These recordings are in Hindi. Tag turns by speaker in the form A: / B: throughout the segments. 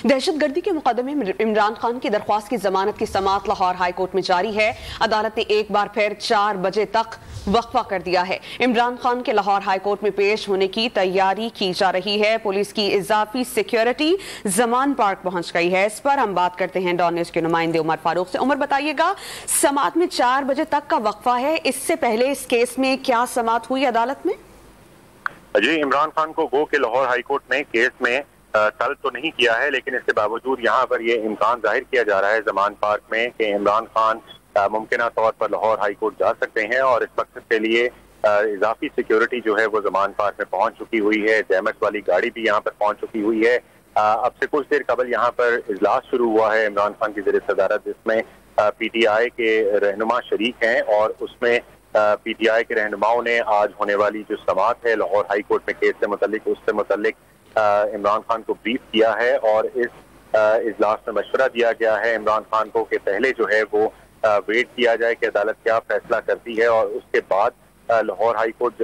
A: दहशतगर्दी के मुकदमे में इमरान खान की दरख्वास्त की जमानत की समाअत लाहौर हाई कोर्ट में जारी है। अदालत ने एक बार फिर 4 बजे तक वक्फा कर दिया है। इमरान खान के लाहौर हाई कोर्ट में पेश होने की तैयारी की जा रही है। पुलिस की इजाफी सिक्योरिटी जमान पार्क पहुंच गई है। इस पर हम बात करते हैं डॉन न्यूज़ के नुमाइंदे उमर फारूक से। उमर, बताइएगा, समाअत में 4 बजे तक का वक्फा है, इससे पहले इस केस में क्या समाअत हुई अदालत में?
B: जी, इमरान खान को गो के लाहौर हाई कोर्ट ने केस में तलब तो नहीं किया है, लेकिन इसके बावजूद यहाँ पर यह इम्कान जाहिर किया जा रहा है जमान पार्क में कि इमरान खान मुमकिन तौर पर लाहौर हाई कोर्ट जा सकते हैं और इस मकसद के लिए इजाफी सिक्योरिटी जो है वो जमान पार्क में पहुंच चुकी हुई है। जहमत वाली गाड़ी भी यहाँ पर पहुंच चुकी हुई है। अब से कुछ देर कबल यहाँ पर इजलास शुरू हुआ है इमरान खान की ज़ेर सदारत, जिसमें PTI के रहनुमा शरीक हैं और उसमें PTI के रहनुमाओं ने आज होने वाली जो समाअत है लाहौर हाई कोर्ट में केस से मुतल्लिक, उससे मुतल्लिक इमरान खान को ब्रीफ किया है और इस इजलास में मशवरा दिया गया है इमरान खान को कि पहले जो है वो वेट किया जाए कि अदालत क्या फैसला करती है और उसके बाद लाहौर हाई कोर्ट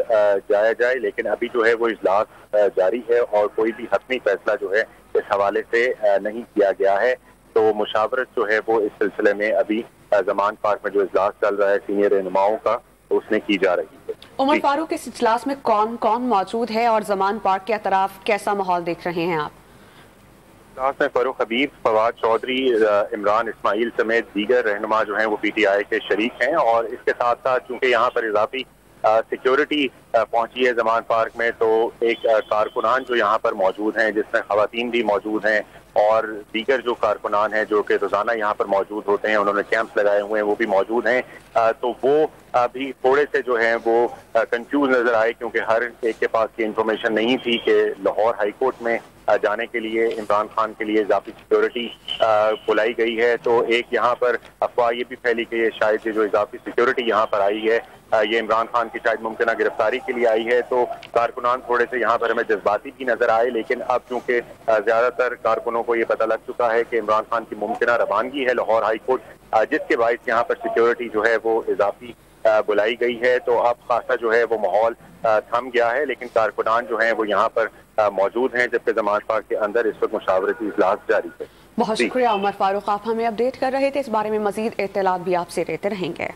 B: जाया जाए। लेकिन अभी जो है वो इजलास जारी है और कोई भी हतमी फैसला जो है इस हवाले से नहीं किया गया है। तो मुशावरत जो है वो इस सिलसिले में अभी जमान पार्क में जो इजलास चल रहा है सीनियर रहनुमाओं का, उसने की जा रही है।
A: उमर फारूक, इस इजलास में कौन कौन मौजूद है और जमान पार्क के अतराफ कैसा माहौल देख रहे हैं आप?
B: इजलास में फारूक हबीब, फवाद चौधरी, इमरान इस्माइल समेत दीगर रहनुमा जो हैं वो PTI के शरीक हैं और इसके साथ साथ चूंकि यहाँ पर इजाफी सिक्योरिटी पहुंची है जमान पार्क में, तो एक कारकुनान जो यहाँ पर मौजूद हैं, जिसमें खवातीन भी मौजूद हैं और दीगर जो कारकुनान हैं जो कि रोजाना यहाँ पर मौजूद होते हैं, उन्होंने कैंप्स लगाए हुए हैं, वो भी मौजूद हैं। तो वो अभी थोड़े से जो हैं वो कंफ्यूज नजर आए, क्योंकि हर एक के पास ये इंफॉर्मेशन नहीं थी कि लाहौर हाई कोर्ट में जाने के लिए इमरान खान के लिए इजाफी सिक्योरिटी बुलाई गई है। तो एक यहाँ पर अफवाह ये भी फैली कि शायद ये जो इजाफी सिक्योरिटी यहाँ पर आई है ये इमरान खान की शायद मुमकिन गिरफ्तारी के लिए आई है। तो कारकुनान थोड़े से यहाँ पर हमें जज्बाती भी नजर आए, लेकिन अब चूंकि ज्यादातर कारकुनों को ये पता लग चुका है कि इमरान खान की मुमकिन रवानगी है लाहौर हाई कोर्ट, जिसके बायस यहाँ पर सिक्योरिटी जो है वो इजाफी बुलाई गई है, तो अब खासा जो है वो माहौल थम गया है। लेकिन कारकुनान जो है वो यहाँ पर मौजूद हैं, जबकि जमान पार्क के अंदर इस वक्त मुशावरती इजलास जारी है।
A: बहुत शुक्रिया उमर फारूक, आप हमें अपडेट कर रहे थे। इस बारे में मजीद इत्तलात भी आपसे लेते रहेंगे।